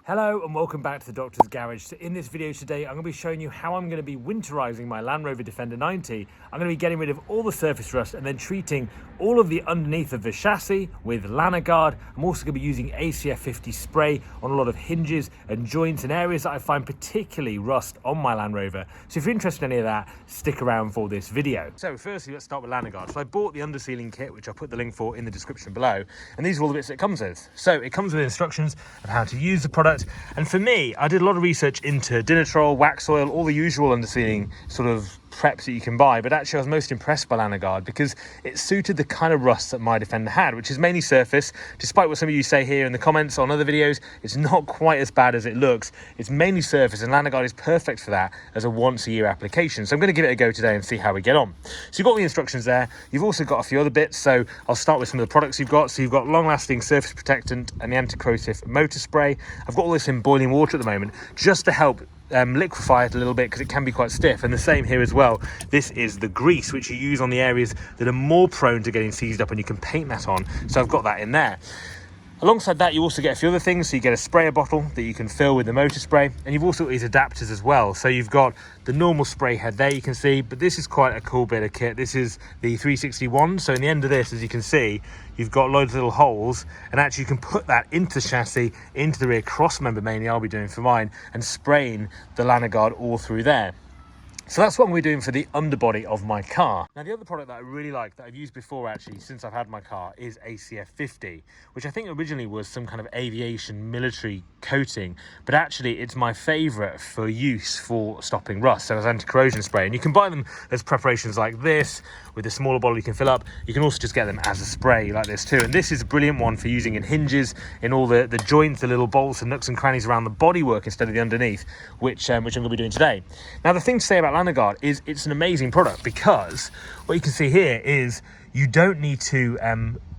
Hello and welcome back to the Doctor's Garage. So in this video today, I'm going to be showing you how I'm going to be winterizing my Land Rover Defender 90. I'm going to be getting rid of all the surface rust and then treating all of the underneath of the chassis with Lanaguard. I'm also going to be using ACF 50 spray on a lot of hinges and joints and areas that I find particularly rust on my Land Rover. So if you're interested in any of that, stick around for this video. So firstly, let's start with Lanaguard. So I bought the undersealing kit, which I'll put the link for in the description below. And these are all the bits it comes with. So it comes with instructions of how to use the product. And for me, I did a lot of research into Dinitrol, wax oil, all the usual undersealing sort of preps that you can buy, but actually I was most impressed by Lanaguard because it suited the kind of rust that my Defender had, which is mainly surface. Despite what some of you say here in the comments on other videos, it's not quite as bad as it looks. It's mainly surface, and Lanaguard is perfect for that as a once-a-year application. So I'm going to give it a go today and see how we get on. So you've got the instructions there. You've also got a few other bits, so I'll start with some of the products you've got. So you've got long-lasting surface protectant and the anti-corrosive motor spray. I've got all this in boiling water at the moment just to help liquefy it a little bit because it can be quite stiff. And the same here as well. This is the grease which you use on the areas that are more prone to getting seized up, and you can paint that on. So I've got that in there. Alongside that, you also get a few other things. So you get a sprayer bottle that you can fill with the motor spray, and you've also got these adapters as well. So you've got the normal spray head there, you can see, but this is quite a cool bit of kit. This is the 361. So in the end of this, as you can see, you've got loads of little holes, and actually you can put that into the chassis, into the rear cross member mainly I'll be doing for mine, and spraying the Lanaguard all through there. So that's what we're doing for the underbody of my car. Now, the other product that I really like, that I've used before actually since I've had my car, is ACF 50, which I think originally was some kind of aviation military coating, but actually it's my favorite for use for stopping rust. So as anti-corrosion spray, and you can buy them as preparations like this with a smaller bottle you can fill up. You can also just get them as a spray like this too. And this is a brilliant one for using in hinges, in all the joints, the little bolts and nooks and crannies around the bodywork instead of the underneath, which I'm going to be doing today. Now, the thing to say about Lanaguard is it's an amazing product because what you can see here is you don't need to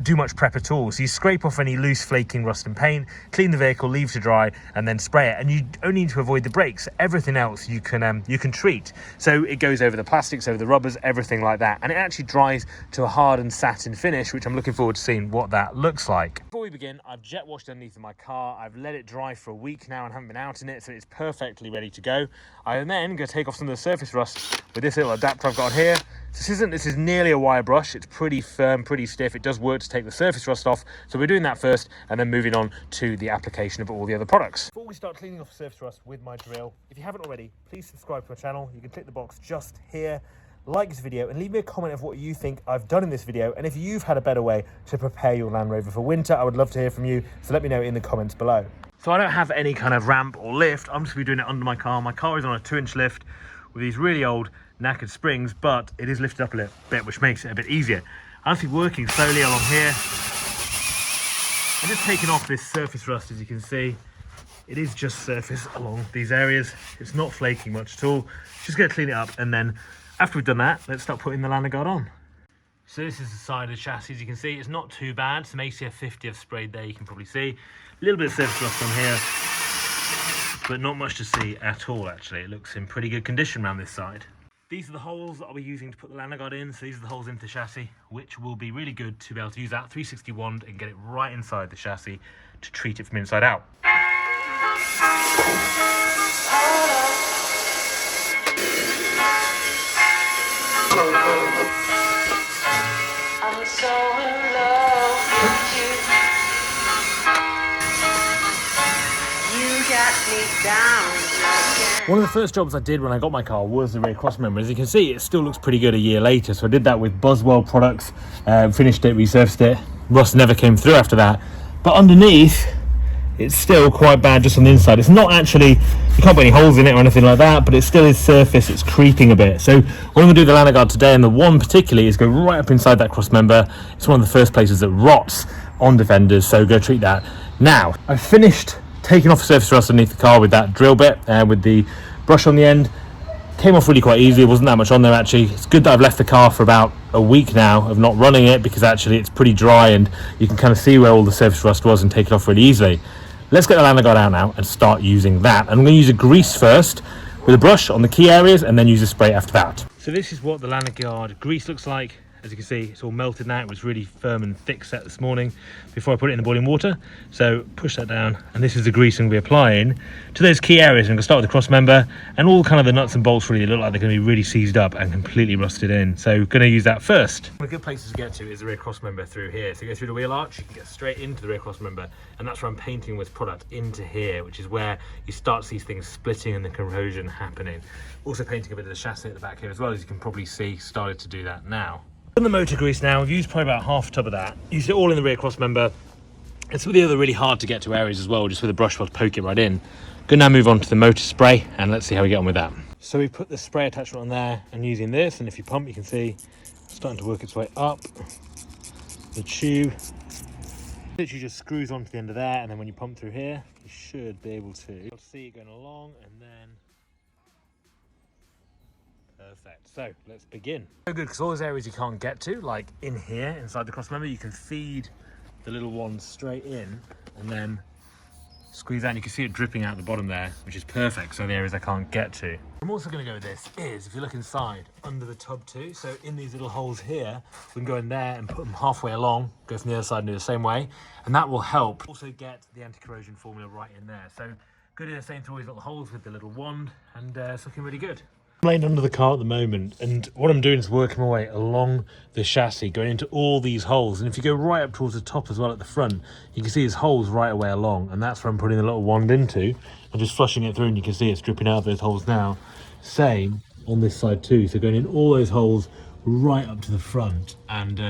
do much prep at all. So you scrape off any loose flaking rust and paint, clean the vehicle, leave to dry, and then spray it. And you only need to avoid the brakes. Everything else you can treat. So it goes over the plastics, over the rubbers, everything like that. And it actually dries to a hardened satin finish, which I'm looking forward to seeing what that looks like. Before we begin, I've jet washed underneath of my car. I've let it dry for a week now and haven't been out in it, so it's perfectly ready to go. I'm then going to take off some of the surface rust with this little adapter I've got here. This is nearly a wire brush. It's pretty firm, pretty stiff. It does work to take the surface rust off. So we're doing that first and then moving on to the application of all the other products. Before we start cleaning off surface rust with my drill, if you haven't already, please subscribe to my channel. You can click the box just here, like this video, and leave me a comment of what you think I've done in this video. And if you've had a better way to prepare your Land Rover for winter, I would love to hear from you. So let me know in the comments below. So I don't have any kind of ramp or lift. I'm just going to be doing it under my car. My car is on a 2-inch lift with these really old knackered springs, but it is lifted up a little bit, which makes it a bit easier. I'm actually working slowly along here. I'm just taking off this surface rust. As you can see, it is just surface along these areas. It's not flaking much at all. Just going to clean it up, and then after we've done that, let's start putting the Lanaguard on. So this is the side of the chassis. As you can see, it's not too bad. Some ACF 50 I've sprayed there, you can probably see. A little bit of surface rust on here, but not much to see at all actually. It looks in pretty good condition around this side. These are the holes that I'll be using to put the Lanaguard in. So these are the holes into the chassis, which will be really good to be able to use that 360 wand and get it right inside the chassis to treat it from inside out. I'm so in love with you. You got me down again. One of the first jobs I did when I got my car was the rear cross member. As you can see, it still looks pretty good a year later. So I did that with Boswell products, finished it, resurfaced it. Rust never came through after that. But underneath, it's still quite bad just on the inside. It's not actually, you can't put any holes in it or anything like that, but it still is surface, it's creeping a bit. So what I'm going to do with the Lanaguard today, and the one particularly, is go right up inside that cross member. It's one of the first places that rots on Defenders, so go treat that. Now, I've finished taking off the surface rust underneath the car with that drill bit, with the brush on the end. Came off really quite easily. It wasn't that much on there actually. It's good that I've left the car for about a week now of not running it, because actually it's pretty dry and you can kind of see where all the surface rust was and take it off really easily. Let's get the Lanaguard out now and start using that. I'm going to use a grease first with a brush on the key areas and then use a spray after that. So this is what the Lanaguard grease looks like. As you can see, it's all melted now. It was really firm and thick set this morning before I put it in the boiling water. So push that down, and this is the grease I'm going to be applying to those key areas. I'm going to start with the cross member, and all kind of the nuts and bolts really look like they're going to be really seized up and completely rusted in. So going to use that first. One of the good places to get to is the rear cross member through here. So you go through the wheel arch, you can get straight into the rear cross member, and that's where I'm painting with product into here, which is where you start to see things splitting and the corrosion happening. Also painting a bit of the chassis at the back here as well, as you can probably see, started to do that now. On the motor grease now, I've used probably about half a tub of that. Used it all in the rear cross member. It's some of the other really hard to get to areas as well, just with a brush, I'll poke it right in. Gonna now move on to the motor spray, and let's see how we get on with that. So we put the spray attachment on there, and using this, and if you pump, you can see it's starting to work its way up the tube. Literally just screws onto the end of there, and then when you pump through here, you should be able to see it going along, and then perfect. So let's begin. So good, because all those areas you can't get to, like in here inside the cross member, you can feed the little one straight in and then squeeze out, and you can see it dripping out the bottom there, which is perfect. So the areas I can't get to. I'm also going to go with this is, if you look inside under the tub too, so in these little holes here, we can go in there and put them halfway along, go from the other side and do the same way, and that will help also get the anti-corrosion formula right in there. So go do the same through all these little holes with the little wand, and it's looking really good. I'm laying under the car at the moment, and what I'm doing is working my way along the chassis, going into all these holes. And if you go right up towards the top as well at the front, you can see there's holes right away along, and that's where I'm putting the little wand into and just flushing it through, and you can see it's dripping out of those holes now. Same on this side too, so going in all those holes right up to the front, and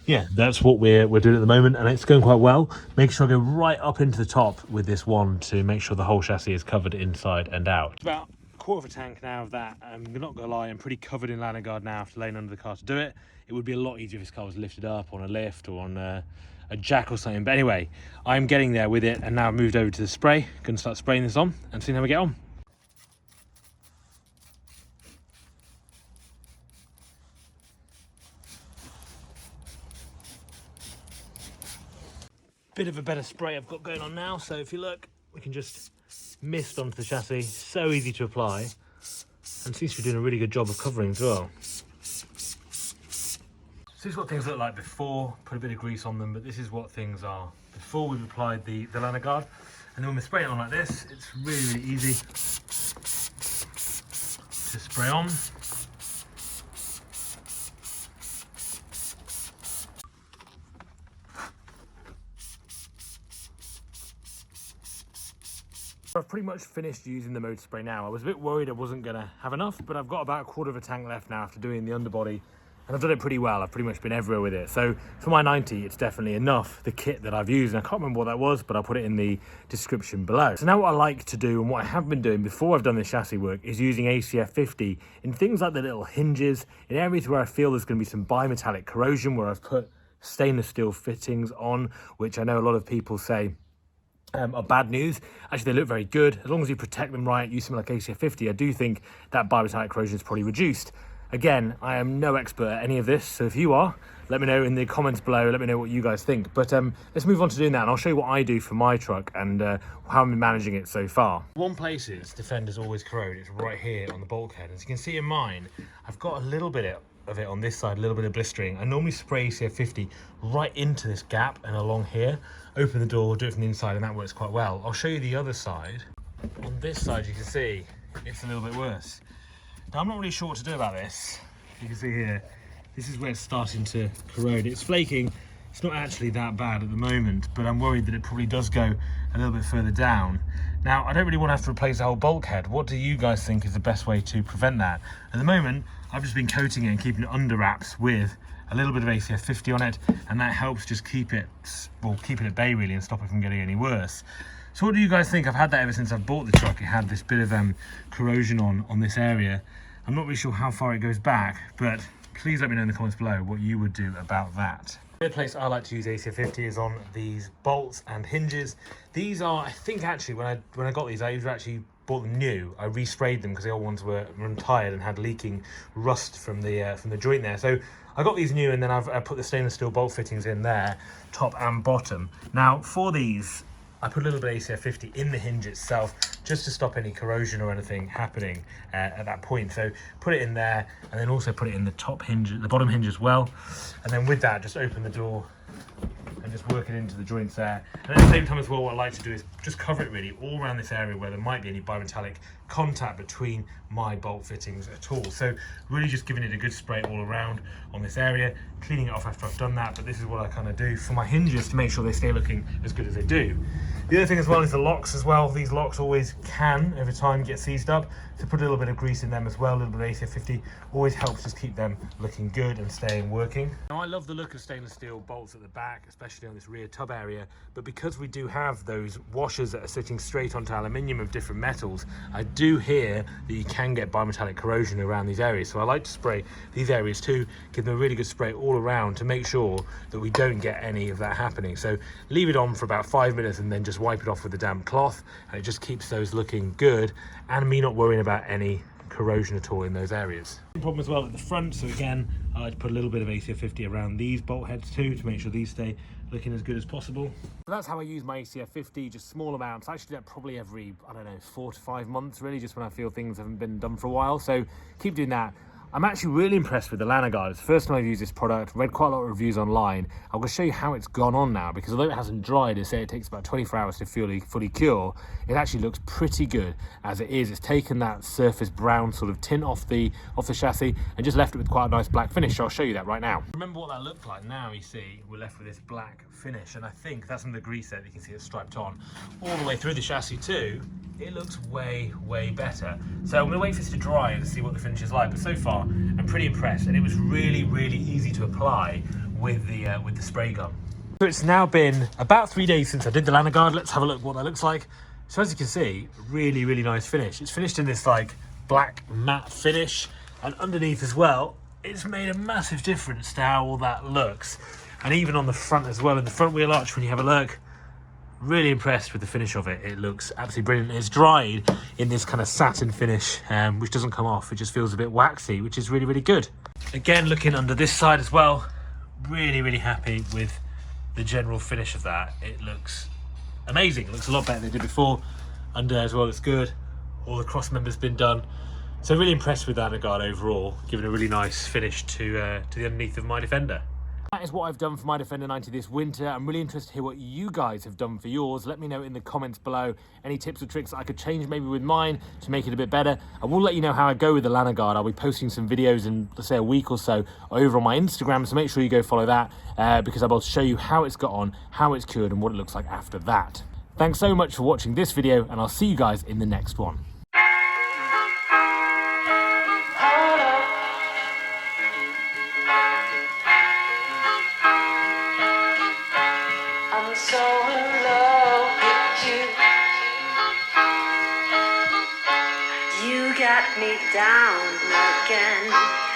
yeah, that's what we're doing at the moment, and it's going quite well. Make sure I go right up into the top with this wand to make sure the whole chassis is covered inside and out. About quarter of a tank now of that. I'm not gonna lie, I'm pretty covered in Lanaguard now after laying under the car to do it. It would be a lot easier if this car was lifted up on a lift or on a jack or something, but anyway, I'm getting there with it, and now I've moved over to the spray. Gonna start spraying this on and seeing how we get on. Bit of a better spray I've got going on now, so if you look, we can just mist onto the chassis. So easy to apply, and seems to be doing a really good job of covering as well. So this is what things look like before. Put a bit of grease on them, but this is what things are before we've applied the Lanaguard. And then when we spray it on like this, it's really, really easy to spray on. I've pretty much finished using the motor spray now. I was a bit worried I wasn't going to have enough, but I've got about a quarter of a tank left now after doing the underbody, and I've done it pretty well. I've pretty much been everywhere with it. So for my 90, it's definitely enough, the kit that I've used, and I can't remember what that was, but I'll put it in the description below. So now what I like to do, and what I have been doing before I've done this chassis work, is using ACF 50 in things like the little hinges, in areas where I feel there's going to be some bimetallic corrosion, where I've put stainless steel fittings on, which I know a lot of people say are bad news. Actually, they look very good. As long as you protect them right, use something like ACF 50, I do think that bimetallic corrosion is probably reduced. Again, I am no expert at any of this, so if you are, let me know in the comments below. Let me know what you guys think. But let's move on to doing that, and I'll show you what I do for my truck and how I'm managing it so far. One place is Defender's always corrode. It's right here on the bulkhead. As you can see in mine, I've got a little bit of it on this side, a little bit of blistering. I normally spray ACF 50 right into this gap and along here. Open the door, do it from the inside, and that works quite well. I'll show you the other side. On this side, you can see it's a little bit worse. Now, I'm not really sure what to do about this. You can see here, this is where it's starting to corrode. It's flaking. It's not actually that bad at the moment, but I'm worried that it probably does go a little bit further down. Now, I don't really want to have to replace the whole bulkhead. What do you guys think is the best way to prevent that? At the moment, I've just been coating it and keeping it under wraps with a little bit of ACF 50 on it, and that helps just keep it at bay really and stop it from getting any worse. So what do you guys think? I've had that ever since I've bought the truck. It had this bit of corrosion on this area. I'm not really sure how far it goes back, but please let me know in the comments below what you would do about that. The other place I like to use ACF 50 is on these bolts and hinges. These are, I think actually, when I got these, I actually bought them new. I resprayed them because the old ones were tired and had leaking rust from the joint there. So I got these new, and then I put the stainless steel bolt fittings in there, top and bottom. Now for these, I put a little bit of ACF 50 in the hinge itself just to stop any corrosion or anything happening at that point. So put it in there, and then also put it in the top hinge, the bottom hinge as well. And then with that, just open the door and just work it into the joints there. And at the same time as well, what I like to do is just cover it really all around this area where there might be any bimetallic contact between my bolt fittings at all. So really just giving it a good spray all around on this area, cleaning it off after I've done that. But this is what I kind of do for my hinges to make sure they stay looking as good as they do. The other thing as well is the locks as well. These locks always can, over time, get seized up. So put a little bit of grease in them as well, a little bit of ACF 50. Always helps just keep them looking good and staying working. Now I love the look of stainless steel bolts at the back, especially on this rear tub area. But because we do have those washers that are sitting straight onto aluminium of different metals, I do hear that you can get bimetallic corrosion around these areas. So I like to spray these areas too, give them a really good spray all around to make sure that we don't get any of that happening. So leave it on for about 5 minutes and then just wipe it off with a damp cloth, and it just keeps those looking good and me not worrying about any corrosion at all in those areas. Problem as well at the front, so again I'd put a little bit of ACF 50 around these bolt heads too to make sure these stay looking as good as possible. So that's how I use my ACF 50, just small amounts. I actually do that probably every, I don't know, 4 to 5 months really, just when I feel things haven't been done for a while. So keep doing that. I'm actually really impressed with the Lanaguard. It's the first time I've used this product, read quite a lot of reviews online. I'm going to show you how it's gone on now, because although it hasn't dried, they say it takes about 24 hours to fully cure, it actually looks pretty good as it is. It's taken that surface brown sort of tint off the chassis and just left it with quite a nice black finish. So I'll show you that right now. Remember what that looked like. Now you see we're left with this black finish, and I think that's some of the grease there that you can see it's striped on all the way through the chassis too. It looks way better. So I'm going to wait for this to dry and see what the finish is like, but so far I'm pretty impressed, and it was really easy to apply with the spray gun. So it's now been about 3 days since I did the Lanaguard. Let's have a look what that looks like. So as you can see, really nice finish. It's finished in this like black matte finish, and underneath as well, it's made a massive difference to how all that looks. And even on the front as well, in the front wheel arch, when you have a look, really impressed with the finish of it. It looks absolutely brilliant. It's dried in this kind of satin finish, which doesn't come off. It just feels a bit waxy, which is really good. Again, looking under this side as well, really happy with the general finish of that. It looks amazing. It looks a lot better than it did before. Under as well, it's good. All the cross members been done. So really impressed with that Lanaguard overall, giving a really nice finish to the underneath of my Defender. That is what I've done for my Defender 90 this winter. I'm really interested to hear what you guys have done for yours. Let me know in the comments below any tips or tricks I could change maybe with mine to make it a bit better. I will let you know how I go with the Lanaguard. I'll be posting some videos in, let's say, a week or so over on my Instagram, so make sure you go follow that because I'll show you how it's got on, how it's cured, and what it looks like after that. Thanks so much for watching this video, and I'll see you guys in the next one. I'm so in love with you. You got me down again.